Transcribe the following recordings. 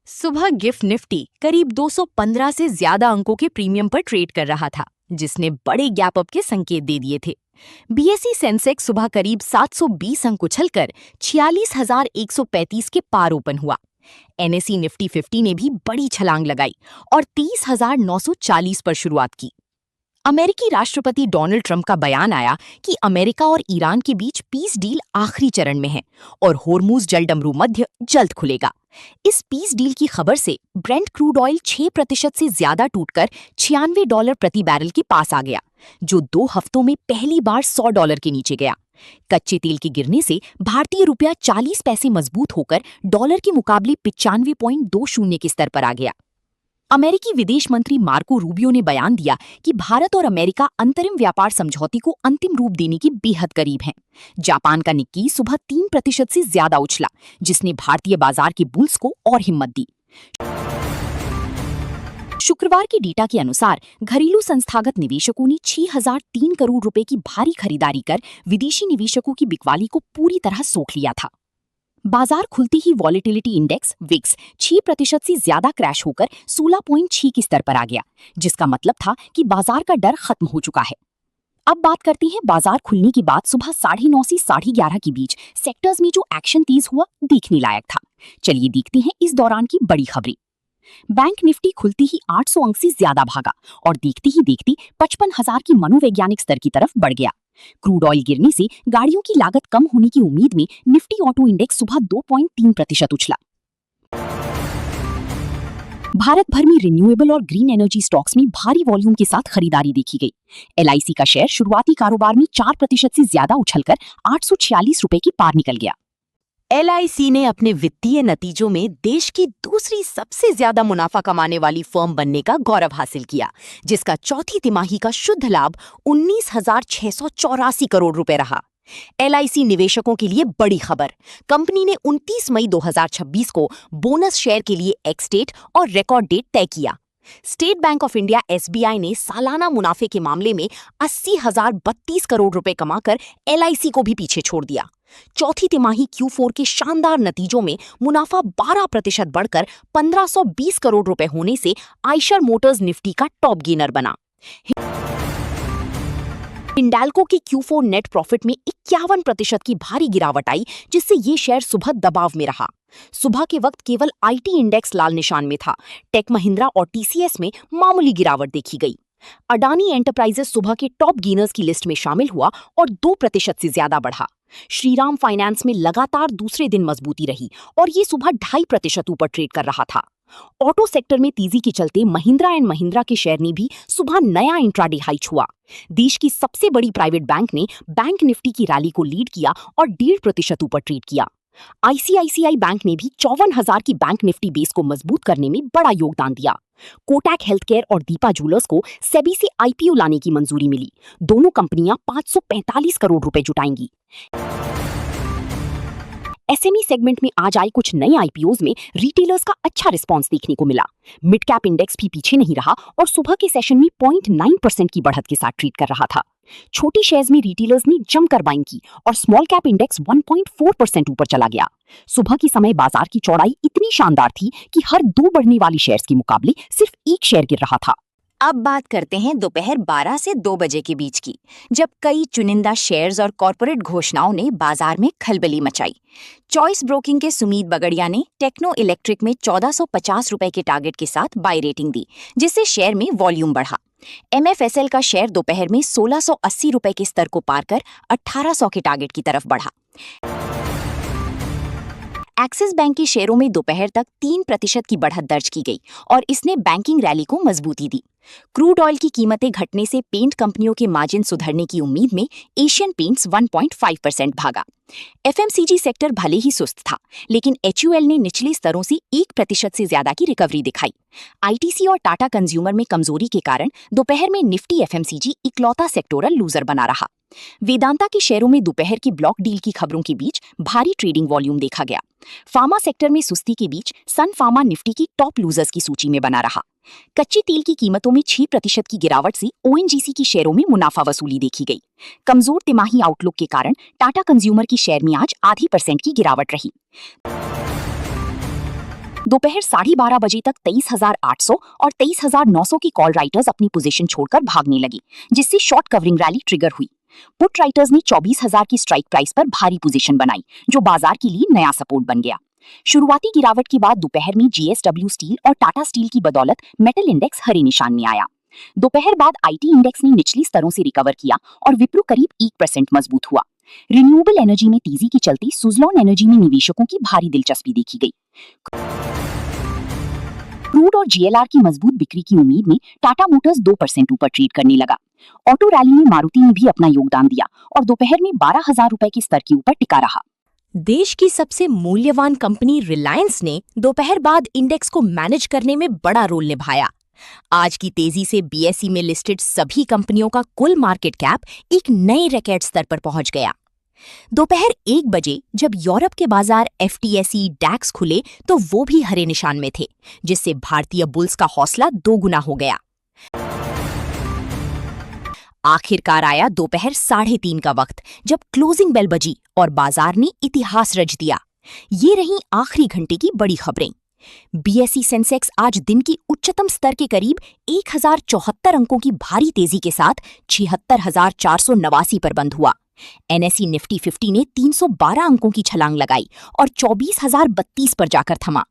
सुबह gift Nifty करीब 215 से ज्यादा अंकों के प्रीमियम पर ट्रेड कर रहा था, जिसने बड़े गैप अप के संकेत दे दिए थे। बीएसई सेंसेक्स सुबह करीब 720 अंक उछलकर 46,135 के पार ओपन हुआ। एनएसई निफ्टी 50 ने भी बड़ी छलांग लगाई और 30,940 पर शुरुआत की। अमेरिकी राष्ट्रपति डोनाल्ड ट्रंप का बयान आया कि अमेरिका और ईरान के बीच पीस डील आखिरी चरण में है और होर्मुज जलडमरू मध्य जल्द खुलेगा। इस पीस डील की खबर से ब्रेंट क्रूड ऑयल 6% से ज्यादा टूटकर $96 प्रति बैरल के पास आ गया, जो 2 हफ्तों में पहली बार $100 के नीचे गया। कच्चे तेल के गिरने से भारतीय रुपया 40 पैसे मजबूत होकर डॉलर के मुकाबले 95.20 के स्तर पर आ गया। अमेरिकी विदेश मंत्री मार्को रूबियो ने बयान दिया कि भारत और अमेरिका अंतरिम व्यापार समझौते को अंतिम रूप देने के बेहद करीब हैं। जापान का निक्की सुबह 3% से ज्यादा उछला, जिसने भारतीय बाजार के बुल्स को और हिम्मत दी। शुक्रवार के डेटा के अनुसार घरेलू संस्थागत निवेशकों ने 6,003 करोड़ रुपए की भारी खरीदारी कर विदेशी निवेशकों की बिकवाली को पूरी तरह सोख लिया था। बाजार खुलते ही वॉलेटिलिटी इंडेक्स विक्स 6% से ज्यादा क्रैश होकर 16.6 के स्तर पर आ गया, जिसका मतलब था कि बाजार का डर खत्म हो चुका है। अब बात करते हैं बाजार खुलने के बाद सुबह 9:30 से 11:30 के बीच सेक्टर्स में जो एक्शन तेज हुआ देखने लायक था। चलिए देखते हैं इस दौरान की बड़ी खबरें। बैंक निफ्टी खुलते ही 800 अंक से ज्यादा भागा और देखते ही देखते 55,000 की मनोवैज्ञानिक स्तर की तरफ बढ़ गया। क्रूड ऑयल गिरने से गाड़ियों की लागत कम होने की उम्मीद में निफ्टी ऑटो इंडेक्स सुबह 2.3% उछला। भारत भर में रिन्यूएबल और ग्रीन एनर्जी स्टॉक्स में भारी वॉल्यूम के साथ खरीदारी देखी गई। एलआईसी का शेयर शुरुआती कारोबार में 4% से ज्यादा उछलकर 846 रुपए के पार निकल गया। एलआईसी ने अपने वित्तीय नतीजों में देश की दूसरी सबसे ज्यादा मुनाफा कमाने वाली फर्म बनने का गौरव हासिल किया, जिसका चौथी तिमाही का शुद्ध लाभ 19,684 करोड़ रुपए रहा। एलआईसी निवेशकों के लिए बड़ी खबर, कंपनी ने 29 मई 2026 को बोनस शेयर के लिए एक्स डेट और रिकॉर्ड डेट तय किया। State bank of India SBI ने सालाना मुनाफे के मामले में 80,032 करोड़ रुपए कमाकर एलआईसी को भी पीछे छोड़ दिया। चौथी तिमाही Q4 के शानदार नतीजों में मुनाफा 12% बढ़कर 1,520 करोड़ रुपए होने से आइशर मोटर्स निफ्टी का टॉप गेनर बना। हिंडाल्को के Q4 नेट प्रॉफिट में 51% की भारी गिरावट आई, जिससे ये शेयर सुबह दबाव में रहा। सुबह के वक्त केवल आईटी इंडेक्स लाल निशान में था। टेक महिंद्रा और टीसीएस में मामूली गिरावट देखी गई। अडानी एंटरप्राइजेस सुबह के टॉप गेनर्स की लिस्ट में शामिल हुआ और 2% से ज्यादा बढ़ा। श्रीराम फाइनेंस में लगातार दूसरे दिन मजबूती रही और ये सुबह 2.5% ऊपर ट्रेड कर रहा था। ऑटो सेक्टर में तेजी के चलते महिंद्रा एंड महिंद्रा के शेयर ने भी सुबह नया इंट्राडे हाई छुआ। देश की सबसे बड़ी प्राइवेट बैंक ने बैंक निफ्टी की रैली को लीड किया और 1.5% ऊपर ट्रेड किया। आईसीआईसीआई बैंक ने भी 54,000 की बैंक निफ्टी बेस को मजबूत करने में बड़ा योगदान दिया। कोटक हेल्थकेयर और दीपा ज्वेलर्स को सेबी से आईपीओ लाने की मंजूरी मिली। दोनों कंपनियां 545 करोड़ रुपए जुटाएंगी। एसएमई सेगमेंट में आज आए कुछ नए आईपीओज में रिटेलर्स का अच्छा रिस्पांस देखने को मिला। मिड कैप इंडेक्स भी पीछे नहीं रहा और सुबह के सेशन में 0.9% की बढ़त के साथ ट्रेड कर रहा था। छोटी शेयर्स में रिटेलर्स ने जमकर बाइंग की और स्मॉल कैप इंडेक्स 1.4% ऊपर चला गया। सुबह के समय बाजार की चौड़ाई इतनी शानदार थी कि हर 2 बढ़ने वाली शेयर्स के मुकाबले सिर्फ 1 शेयर गिर रहा था। अब बात करते हैं दोपहर 12 से 2 बजे के बीच की, जब कई चुनिंदा शेयर्स और कॉर्पोरेट घोषणाओं ने बाजार में खलबली मचाई। चॉइस ब्रोकिंग के सुमीत बगड़िया ने टेक्नो इलेक्ट्रिक में 1450 रुपए के टारगेट के साथ बाय रेटिंग दी, जिससे शेयर में वॉल्यूम बढ़ा। एमएफएसएल का शेयर दोपहर में 1680 रुपए के स्तर को पार कर 1800 के टारगेट की तरफ बढ़ा। एक्सिस बैंक के शेयरों में दोपहर तक 3% की बढ़त दर्ज की गई और इसने बैंकिंग रैली को मजबूती दी। क्रूड ऑयल की कीमतें घटने से पेंट कंपनियों के मार्जिन सुधरने की उम्मीद में एशियन पेंट्स 1.5% भागा। एफएमसीजी सेक्टर भले ही सुस्त था, लेकिन एचयूएल ने निचले स्तरों से 1% से ज्यादा की रिकवरी दिखाई। आईटीसी और टाटा कंज्यूमर में कमजोरी के कारण दोपहर में निफ्टी एफएमसीजी इकलौता सेक्टोरल लूजर बना रहा। वेदांता के शेयरों में दोपहर की ब्लॉक डील की खबरों के बीच भारी ट्रेडिंग वॉल्यूम देखा गया। फार्मा सेक्टर में सुस्ती के बीच सन फार्मा निफ्टी की टॉप लूजर्स की सूची में बना रहा। कच्चे तेल की कीमतों में 6% की गिरावट से ओएनजीसी की शेयरों में मुनाफा वसूली देखी गई। कमजोर तिमाही आउटलुक के कारण टाटा कंज्यूमर की शेयर में आज 0.5% की गिरावट रही। दोपहर 12:30 बजे तक 23,800 और 23,900 की कॉल राइटर्स अपनी पोजीशन छोड़कर भागने लगी, जिससे शॉर्ट कवरिंग रैली ट्रिगर हुई। पुट राइटर्स ने 24,000 की स्ट्राइक प्राइस पर भारी पोजीशन बनाई, जो बाजार के लिए नया सपोर्ट बन गया। शुरुआती गिरावट के बाद दोपहर में JSW स्टील और टाटा स्टील की बदौलत मेटल इंडेक्स हरे निशान में आया। दोपहर बाद IT इंडेक्स ने निचली स्तरों से रिकवर किया और विप्रो करीब 1% मजबूत हुआ। रिन्यूएबल एनर्जी में तेजी के चलते सुज़लॉन एनर्जी में निवेशकों की भारी दिलचस्पी देखी गई। क्रूड और GLR की मजबूत बिक्री की उम्मीद में टाटा मोटर्स 2% ऊपर ट्रेड करने लगा। ऑटो रैली में मारुति ने भी अपना योगदान दिया और दोपहर में 12,000 रुपए के स्तर के ऊपर टिका रहा। देश की सबसे मूल्यवान कंपनी रिलायंस ने दोपहर बाद इंडेक्स को मैनेज करने में बड़ा रोल निभाया। आज की तेजी से BSE में लिस्टेड सभी कंपनियों का कुल मार्केट कैप एक नए रिकॉर्ड स्तर पर पहुंच गया। दोपहर 1 बजे जब यूरोप के बाजार FTSE DAX खुले तो वो भी हरे निशान में थे, जिससे भारतीय बुल्स का हौसला 2 गुना हो गया। आखिरकार आया दोपहर 3:30 का वक्त, जब क्लोजिंग बेल बजी और बाजार ने इतिहास रच दिया। ये रहीं आखिरी घंटे की बड़ी खबरें। BSE सेंसेक्स आज दिन की उच्चतम स्तर के करीब 1074 अंकों की भारी तेजी के साथ 76,489 पर बंद हुआ। NSE निफ्टी 50 ने 312 अंकों की छलांग लगाई और 24,032 पर जाकर थमा।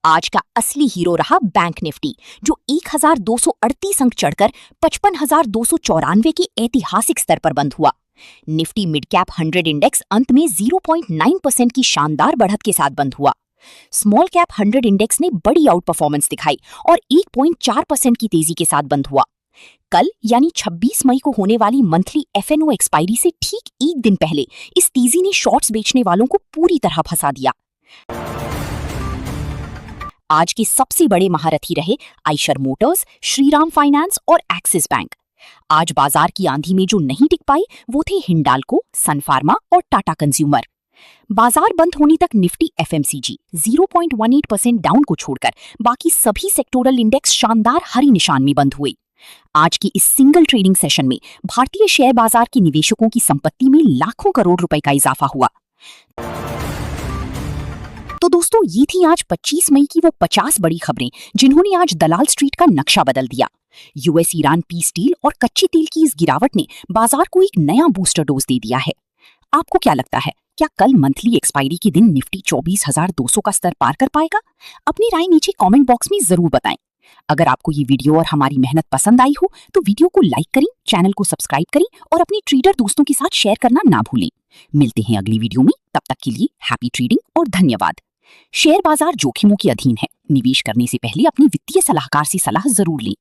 आज का असली हीरो रहा बैंक निफ्टी, जो 1,238 अंक चढ़कर 55,294 के ऐतिहासिक स्तर पर बंद हुआ। निफ्टी मिड कैप 100 इंडेक्स अंत में 0.9% की शानदार बढ़त के साथ बंद हुआ। स्मॉल कैप 100 इंडेक्स ने बड़ी आउट परफॉर्मेंस दिखाई और 1.4% की तेजी के साथ बंद हुआ। कल यानी 26 मई को होने वाली मंथली FNO एक्सपायरी से ठीक एक दिन पहले इस तेजी ने शॉर्ट्स बेचने वालों को पूरी तरह फंसा दिया। आज के सबसे बड़े महारथी रहे आइशर मोटर्स, श्रीराम फाइनेंस और एक्सिस बैंक। आज बाजार की आंधी में जो नहीं टिक पाए वो थे हिंडाल्को, सन फार्मा और टाटा कंज्यूमर। बाजार बंद होने तक निफ्टी FMCG 0.18% डाउन को छोड़कर बाकी सभी सेक्टोरल इंडेक्स शानदार हरी निशान में बंद हुए। आज के इस सिंगल ट्रेडिंग सेशन में भारतीय शेयर बाजार के निवेशकों की संपत्ति में लाखों करोड़ रुपए का इजाफा हुआ। तो दोस्तों, ये थी आज 25 मई की वो 50 बड़ी खबरें जिन्होंने आज दलाल स्ट्रीट का नक्शा बदल दिया। US ईरान पीस डील और कच्चे तेल की इस गिरावट ने बाजार को एक नया बूस्टर डोज दे दिया है। आपको क्या लगता है, क्या कल मंथली एक्सपायरी के दिन निफ्टी 24,200 का स्तर पार कर पाएगा? अपनी राय नीचे कमेंट बॉक्स में जरूर बताएं। अगर आपको ये वीडियो और हमारी मेहनत पसंद आई हो तो वीडियो को लाइक करें, चैनल को सब्सक्राइब करें और अपने ट्रेडर दोस्तों के साथ शेयर करना ना भूलें। मिलते हैं अगली वीडियो में, तब तक के लिए हैप्पी ट्रेडिंग और धन्यवाद। शेयर बाजार जोखिमों के अधीन है। निवेश करने से पहले अपने वित्तीय सलाहकार से सलाह जरूर लें।